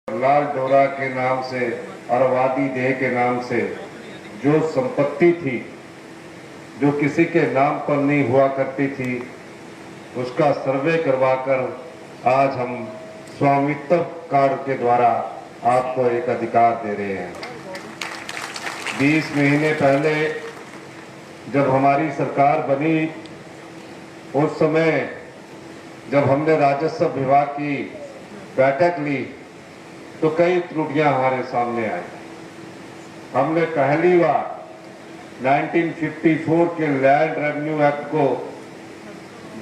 लाल डोरा के नाम से और वादी देह के नाम से जो संपत्ति थी, जो किसी के नाम पर नहीं हुआ करती थी, उसका सर्वे करवाकर आज हम स्वामित्व कार्ड के द्वारा आपको एक अधिकार दे रहे हैं। 20 महीने पहले जब हमारी सरकार बनी, उस समय जब हमने राजस्व विभाग की बैठक ली तो कई त्रुटियां हमारे सामने आई। हमने पहली बार 1954 के लैंड रेवेन्यू एक्ट को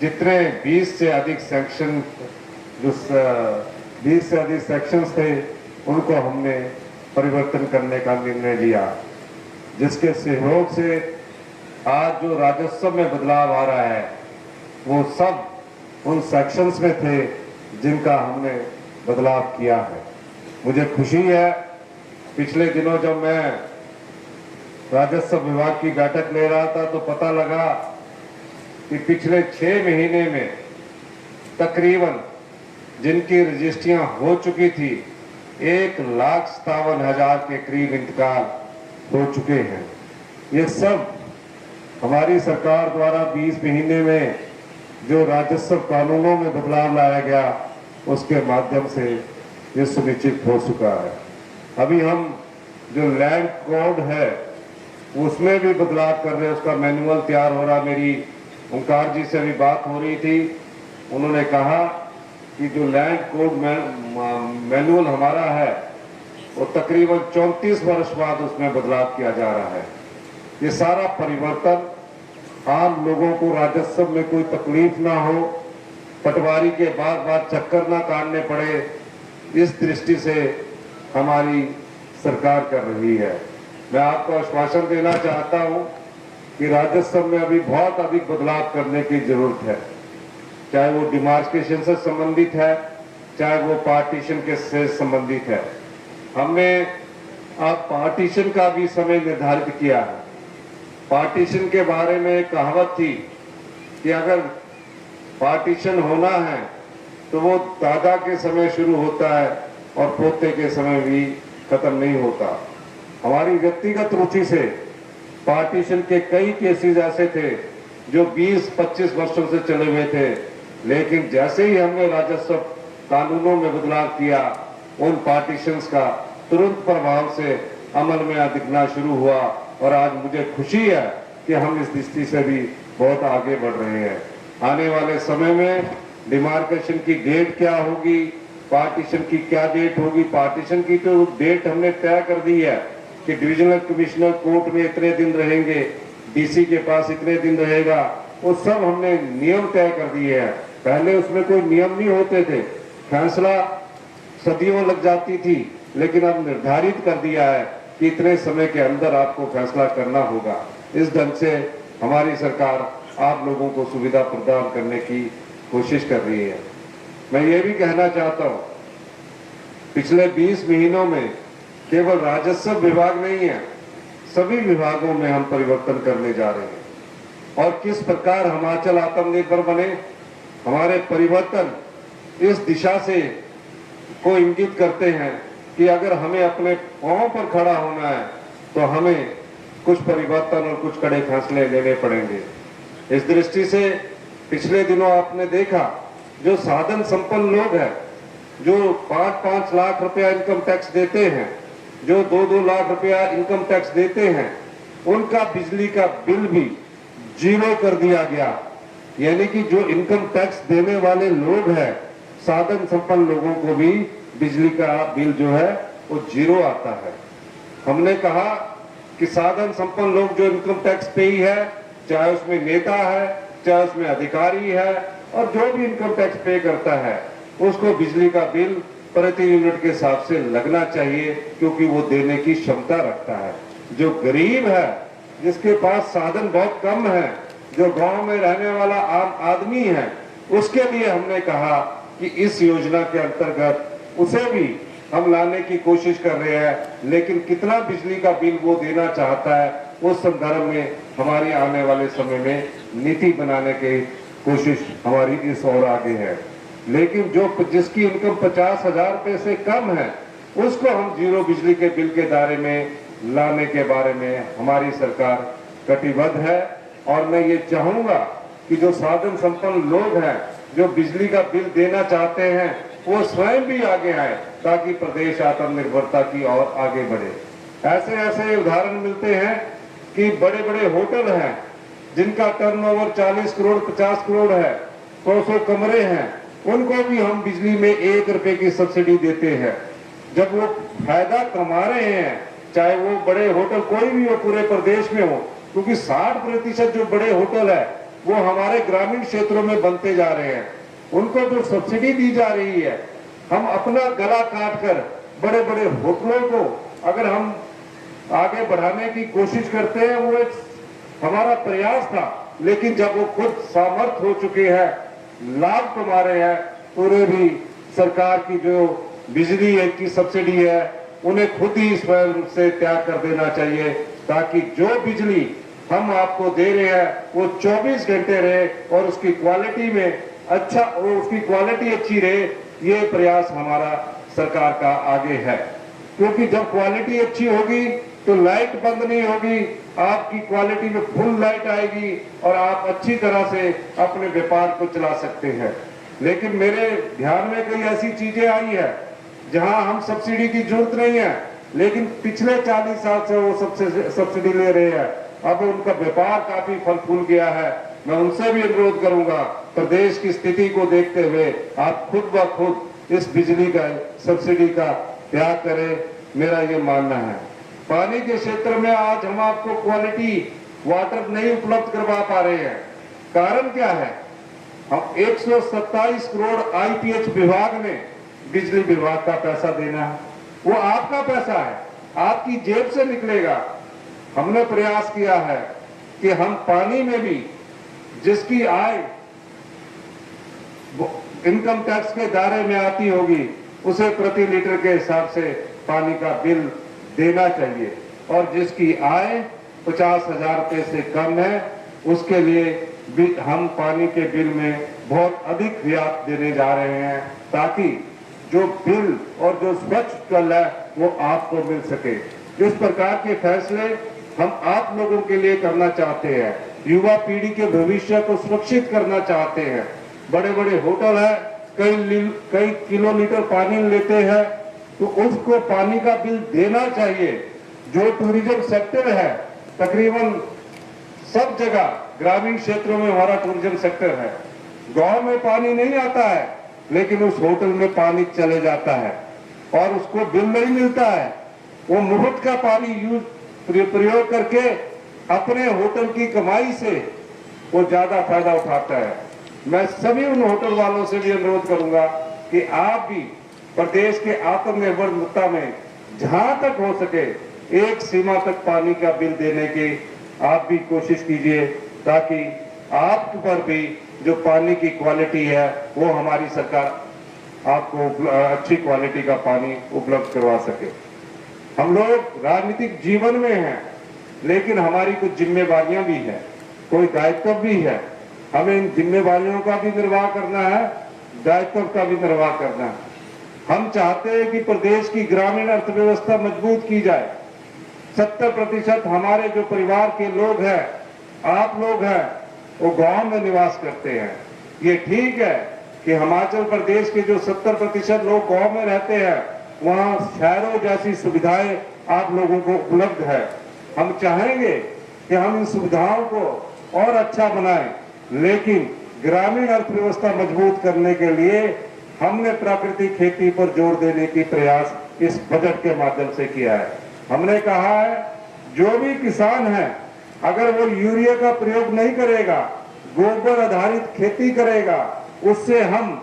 जितने 20 से अधिक सेक्शन थे उनको हमने परिवर्तन करने का निर्णय लिया, जिसके सहयोग से आज जो राजस्व में बदलाव आ रहा है वो सब उन सेक्शंस में थे जिनका हमने बदलाव किया है। मुझे खुशी है, पिछले दिनों जब मैं राजस्व विभाग की बैठक ले रहा था तो पता लगा कि पिछले 6 महीने में तकरीबन जिनकी रजिस्ट्रियां हो चुकी थी 1,57,000 के करीब इंतकाल हो चुके हैं। ये सब हमारी सरकार द्वारा 20 महीने में जो राजस्व कानूनों में बदलाव लाया गया उसके माध्यम से ये सुनिश्चित हो चुका है। अभी हम जो लैंड कोड है उसमें भी बदलाव कर रहे हैं, उसका मैनुअल तैयार हो रहा। मेरी ओंकार जी से भी बात हो रही थी, उन्होंने कहा कि जो लैंड कोड मैनुअल हमारा है वो तकरीबन 34 वर्ष बाद उसमें बदलाव किया जा रहा है। ये सारा परिवर्तन आम लोगों को राजस्व में कोई तकलीफ ना हो, पटवारी के बार बार चक्कर ना काटने पड़े, इस दृष्टि से हमारी सरकार कर रही है। मैं आपको आश्वासन देना चाहता हूं कि राजस्व में अभी बहुत अधिक बदलाव करने की जरूरत है, चाहे वो डिमार्केशन से संबंधित है, चाहे वो पार्टीशन के से संबंधित है। हमने अब पार्टीशन का भी समय निर्धारित किया है। पार्टीशन के बारे में एक कहावत थी कि अगर पार्टीशन होना है तो वो दादा के समय शुरू होता है और पोते के समय भी खत्म नहीं होता। हमारी व्यक्तिगत रुचि से पार्टीशन के कई केसेस ऐसे थे जो 20-25 वर्षों से चले हुए थे, लेकिन जैसे ही हमने राजस्व कानूनों में बदलाव किया, उन पार्टीशंस का तुरंत प्रभाव से अमल में दिखना शुरू हुआ और आज मुझे खुशी है कि हम इस दृष्टि से भी बहुत आगे बढ़ रहे हैं। आने वाले समय में डिमार्केशन की डेट क्या होगी, पार्टीशन की क्या डेट होगी। पार्टीशन की तो डेट हमने तय कर दी है कि डिविजनल कमिश्नर कोर्ट में इतने दिन रहेंगे, डीसी के पास इतने दिन रहेगा, वो सब हमने नियम तय कर दिए हैं। पहले उसमें कोई नियम नहीं होते थे, फैसला सदियों लग जाती थी, लेकिन अब निर्धारित कर दिया है कि इतने समय के अंदर आपको फैसला करना होगा। इस ढंग से हमारी सरकार आप लोगों को सुविधा प्रदान करने की कोशिश कर रही है। मैं ये भी कहना चाहता हूं, पिछले 20 महीनों में केवल राजस्व विभाग नहीं है, सभी विभागों में हम परिवर्तन करने जा रहे हैं। और किस प्रकार हिमाचल आत्मनिर्भर बने, हमारे परिवर्तन इस दिशा से को इंगित करते हैं कि अगर हमें अपने पांव पर खड़ा होना है तो हमें कुछ परिवर्तन और कुछ कड़े फैसले लेने पड़ेंगे। इस दृष्टि से पिछले दिनों आपने देखा, जो साधन संपन्न लोग हैं, जो 5-5 लाख रुपया इनकम टैक्स देते हैं, जो 2-2 लाख रुपया इनकम टैक्स देते हैं, उनका बिजली का बिल भी 0 कर दिया गया। यानी कि जो इनकम टैक्स देने वाले लोग हैं, साधन संपन्न लोगों को भी बिजली का बिल जो है वो 0 आता है। हमने कहा कि साधन संपन्न लोग जो इनकम टैक्स पेई है, चाहे उसमें नेता है, चाहे उसमें अधिकारी है, और जो भी इनकम टैक्स पे करता है उसको बिजली का बिल प्रति यूनिट के हिसाब से लगना चाहिए, क्योंकि वो देने की क्षमता रखता है। जो गरीब है, जिसके पास साधन बहुत कम है, जो गांव में रहने वाला आम आदमी है, उसके लिए हमने कहा कि इस योजना के अंतर्गत उसे भी हम लाने की कोशिश कर रहे हैं। लेकिन कितना बिजली का बिल वो देना चाहता है, उस संदर्भ में हमारी आने वाले समय में नीति बनाने की कोशिश हमारी इस और आगे है। लेकिन जो जिसकी इनकम 50,000 रुपए से कम है, उसको हम जीरो बिजली के बिल के दायरे में लाने के बारे में हमारी सरकार कटिबद्ध है। और मैं ये चाहूंगा कि जो साधन संपन्न लोग हैं, जो बिजली का बिल देना चाहते हैं, वो स्वयं भी आगे आए ताकि प्रदेश आत्मनिर्भरता की ओर आगे बढ़े। ऐसे ऐसे उदाहरण मिलते हैं कि बड़े बड़े होटल हैं जिनका टर्नओवर 40 करोड़ 50 करोड़ है, 100 कमरे हैं, उनको भी हम बिजली में 1 रुपए की सब्सिडी देते हैं। जब वो फायदा कमा रहे हैं, चाहे वो बड़े होटल कोई भी हो पूरे प्रदेश में हो, क्योंकि 60% जो बड़े होटल है वो हमारे ग्रामीण क्षेत्रों में बनते जा रहे हैं, उनको जो सब्सिडी दी जा रही है, हम अपना गला काट कर बड़े बड़े होटलों को अगर हम आगे बढ़ाने की कोशिश करते हैं, वो एक हमारा प्रयास था। लेकिन जब वो खुद सामर्थ हो चुके हैं, लाभ कमा रहे हैं, तो उन्हें भी सरकार की जो बिजली की सब्सिडी है उन्हें खुद ही स्वयं से त्याग कर देना चाहिए, ताकि जो बिजली हम आपको दे रहे हैं वो 24 घंटे रहे और उसकी क्वालिटी में अच्छा, उसकी क्वालिटी अच्छी रहे। ये प्रयास हमारा सरकार का आगे है, क्योंकि जब क्वालिटी अच्छी होगी तो लाइट बंद नहीं होगी, आपकी क्वालिटी में फुल लाइट आएगी और आप अच्छी तरह से अपने व्यापार को चला सकते हैं। लेकिन मेरे ध्यान में कई ऐसी चीजें आई है जहां हम सब्सिडी की जरूरत नहीं है, लेकिन पिछले 40 साल से वो सब्सिडी ले रहे हैं। अब उनका व्यापार काफी फल फूल गया है। मैं उनसे भी अनुरोध करूंगा, प्रदेश की स्थिति को देखते हुए आप खुद ब खुद इस बिजली का सब्सिडी का त्याग करें, मेरा ये मानना है। पानी के क्षेत्र में आज हम आपको क्वालिटी वाटर नहीं उपलब्ध करवा पा रहे हैं। कारण क्या है? हम 127 करोड़ आईपीएच विभाग में बिजली विभाग का पैसा देना है, वो आपका पैसा है, आपकी जेब से निकलेगा। हमने प्रयास किया है कि हम पानी में भी जिसकी आय इनकम टैक्स के दायरे में आती होगी, उसे प्रति लीटर के हिसाब से पानी का बिल देना चाहिए, और जिसकी आय 50,000 रुपए से कम है उसके लिए भी हम पानी के बिल में बहुत अधिक रियायत देने जा रहे हैं, ताकि जो बिल और जो स्वच्छ जल है वो आपको मिल सके। इस प्रकार के फैसले हम आप लोगों के लिए करना चाहते हैं, युवा पीढ़ी के भविष्य को सुरक्षित करना चाहते हैं। बड़े बड़े होटल है, कई किलोलीटर पानी लेते हैं, तो उसको पानी का बिल देना चाहिए। जो टूरिज्म सेक्टर है, तकरीबन सब जगह ग्रामीण क्षेत्रों में हमारा टूरिज्म सेक्टर है, गांव में पानी नहीं आता है, लेकिन उस होटल में पानी चले जाता है और उसको बिल नहीं मिलता है। वो मुफ्त का पानी प्रयोग करके अपने होटल की कमाई से वो ज्यादा फायदा उठाता है। मैं सभी उन होटल वालों से भी अनुरोध करूंगा कि आप भी प्रदेश के आत्मनिर्भरता में जहां तक हो सके एक सीमा तक पानी का बिल देने की आप भी कोशिश कीजिए, ताकि आप पर भी जो पानी की क्वालिटी है वो हमारी सरकार आपको अच्छी क्वालिटी का पानी उपलब्ध करवा सके। हम लोग राजनीतिक जीवन में हैं, लेकिन हमारी कुछ जिम्मेवारियां भी हैं, कोई दायित्व भी है। हमें इन जिम्मेवारियों का भी निर्वाह करना है, दायित्व का भी निर्वाह करना है। हम चाहते हैं कि प्रदेश की ग्रामीण अर्थव्यवस्था मजबूत की जाए। 70% हमारे जो परिवार के लोग हैं, आप लोग हैं, वो गांव में निवास करते हैं। ये ठीक है कि हिमाचल प्रदेश के जो 70% लोग गांव में रहते हैं, वहां शहरों जैसी सुविधाएं आप लोगों को उपलब्ध है। हम चाहेंगे कि हम इन सुविधाओं को और अच्छा बनाएं, लेकिन ग्रामीण अर्थव्यवस्था मजबूत करने के लिए हमने प्राकृतिक खेती पर जोर देने की प्रयास इस बजट के माध्यम से किया है। हमने कहा है जो भी किसान है, अगर वो यूरिया का प्रयोग नहीं करेगा, गोबर आधारित खेती करेगा, उससे हम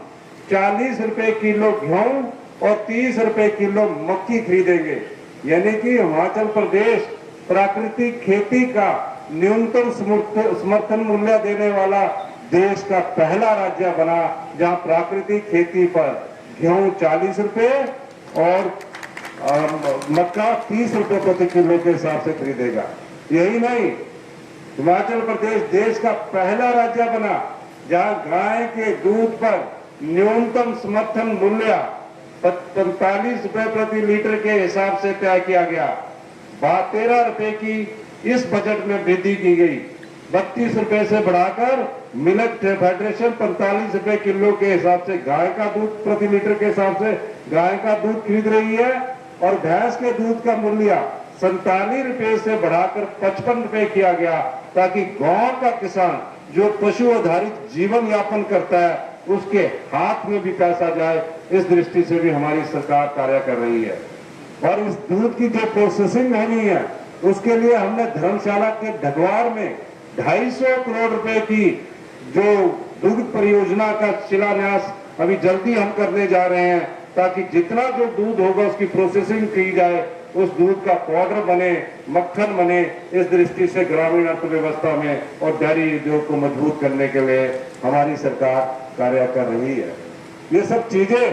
40 रुपए किलो गेहूं और 30 रुपए किलो मक्की खरीदेंगे। यानी कि हिमाचल प्रदेश प्राकृतिक खेती का न्यूनतम समर्थन मूल्य देने वाला देश का पहला राज्य बना, जहां प्राकृतिक खेती पर गेहूं 40 रुपए और मक्का 30 रुपए प्रति किलो के हिसाब से खरीदेगा। यही नहीं, हिमाचल प्रदेश देश का पहला राज्य बना जहां गाय के दूध पर न्यूनतम समर्थन मूल्य 45 रुपए प्रति लीटर के हिसाब से तय किया गया। 13 रुपए की इस बजट में वृद्धि की गई। 32 रुपए से बढ़ाकर मिल्क फेडरेशन 45 रुपए किलो के हिसाब से गाय का दूध प्रति लीटर के हिसाब से गाय का दूध खरीद रही है और भैंस के दूध का मूल्य 47 रुपए से बढ़ाकर 55 रुपए किया गया, ताकि गांव का किसान जो पशु आधारित जीवन यापन करता है उसके हाथ में भी पैसा जाए। इस दृष्टि से भी हमारी सरकार कार्य कर रही है। और इस दूध की जो प्रोसेसिंग होनी है उसके लिए हमने धर्मशाला के ढगवार में 250 करोड़ रुपए की जो दुग्ध परियोजना का शिलान्यास अभी जल्दी हम करने जा रहे हैं, ताकि जितना जो दूध होगा उसकी प्रोसेसिंग की जाए, उस दूध का पाउडर बने, मक्खन बने। इस दृष्टि से ग्रामीण अर्थव्यवस्था में और डेयरी उद्योग को मजबूत करने के लिए हमारी सरकार कार्य कर रही है। ये सब चीजें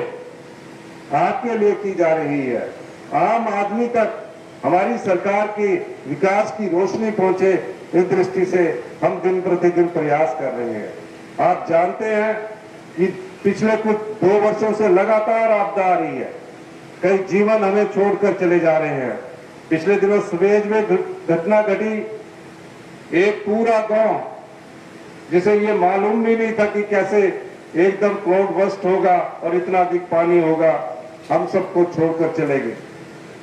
आपके लिए की जा रही है। आम आदमी तक हमारी सरकार की विकास की रोशनी पहुंचे, इस दृष्टि से हम दिन प्रतिदिन प्रयास कर रहे हैं। आप जानते हैं कि पिछले कुछ 2 वर्षों से लगातार आपदा आ रही है। कई जीवन हमें छोड़कर चले जा रहे हैं। पिछले दिनों सुवेज में घटना घटी। एक पूरा गांव जिसे ये मालूम भी नहीं था कि कैसे एकदम क्लाउड बस्ट होगा और इतना अधिक पानी होगा, हम सबको छोड़कर चले गए।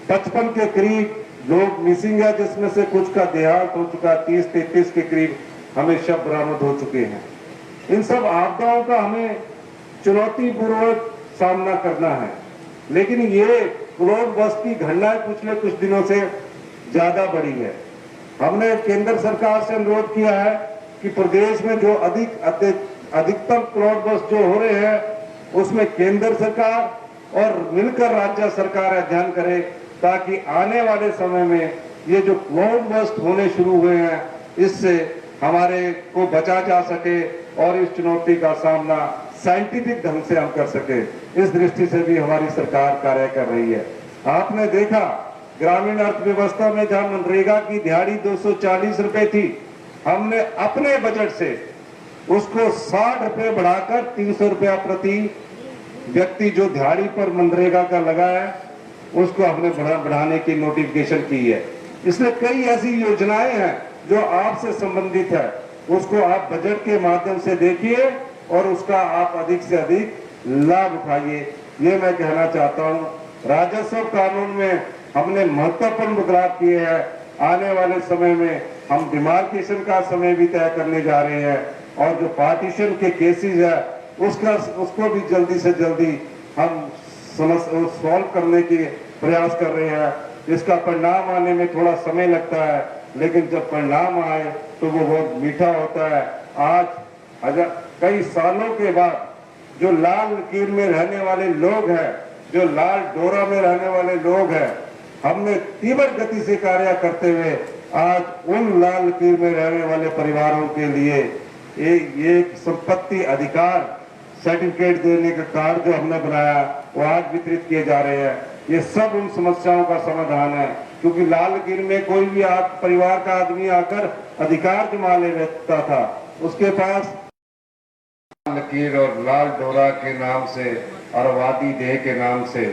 55 के करीब लोग मिसिंग है, जिसमें से कुछ का देहांत हो चुका। 30-33 के करीब हमें शव बरामद हो चुके हैं। इन सब आपदाओं का हमें चुनौतीपूर्वक सामना करना है, लेकिन ये क्लाउड बस्ट की घटनाएं पिछले कुछ दिनों से ज्यादा बढ़ी है। हमने केंद्र सरकार से अनुरोध किया है कि प्रदेश में जो अधिकतम क्लाउड बस्ट जो हो रहे हैं उसमें केंद्र सरकार और मिलकर राज्य सरकार अध्ययन करे, ताकि आने वाले समय में ये जो क्लाउड बस्ट होने शुरू हुए हैं इससे हमारे को बचा जा सके और इस चुनौती का सामना साइंटिफिक ढंग से हम कर सके। इस दृष्टि से भी हमारी सरकार कार्य कर रही है। आपने देखा ग्रामीण अर्थव्यवस्था में जहां मनरेगा की दिहाड़ी 240 रुपए थी, हमने अपने बजट से उसको 60 रुपए बढ़ाकर 300 रुपया प्रति व्यक्ति जो दिहाड़ी पर मनरेगा का लगा है उसको हमने बढ़ाने की नोटिफिकेशन की है। इसलिए कई ऐसी योजनाएं हैं जो आपसे संबंधित है, उसको आप बजट के माध्यम से देखिए और उसका आप अधिक से अधिक लाभ उठाइए, ये मैं कहना चाहता हूँ। राजस्व कानून में हमने महत्वपूर्ण बदलाव किए हैं। आने वाले समय में हम डिमार्केशन का समय भी तय करने जा रहे हैं और जो पार्टीशन के केसेस है उसको भी जल्दी से जल्दी हम सॉल्व करने की प्रयास कर रहे हैं। इसका परिणाम आने में थोड़ा समय लगता है, लेकिन जब परिणाम आए तो वो बहुत मीठा होता है। आज कई सालों के बाद जो लाल लकीर में रहने वाले लोग हैं, जो लाल डोरा में रहने वाले लोग हैं, हमने तीव्र गति से कार्य करते हुए आज उन लाल लकीर में रहने वाले परिवारों के लिए एक संपत्ति अधिकार सर्टिफिकेट देने का कार्ड जो हमने बनाया वो आज वितरित किए जा रहे हैं। ये सब उन समस्याओं का समाधान है, क्योंकि लाल लकीर में कोई भी परिवार का आदमी आकर अधिकार जमा ले लेता था, उसके पास लाल लकीर और लाल डोरा के नाम से और वादी देह के नाम से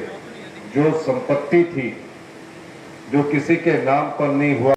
जो संपत्ति थी, जो किसी के नाम पर नहीं हुआ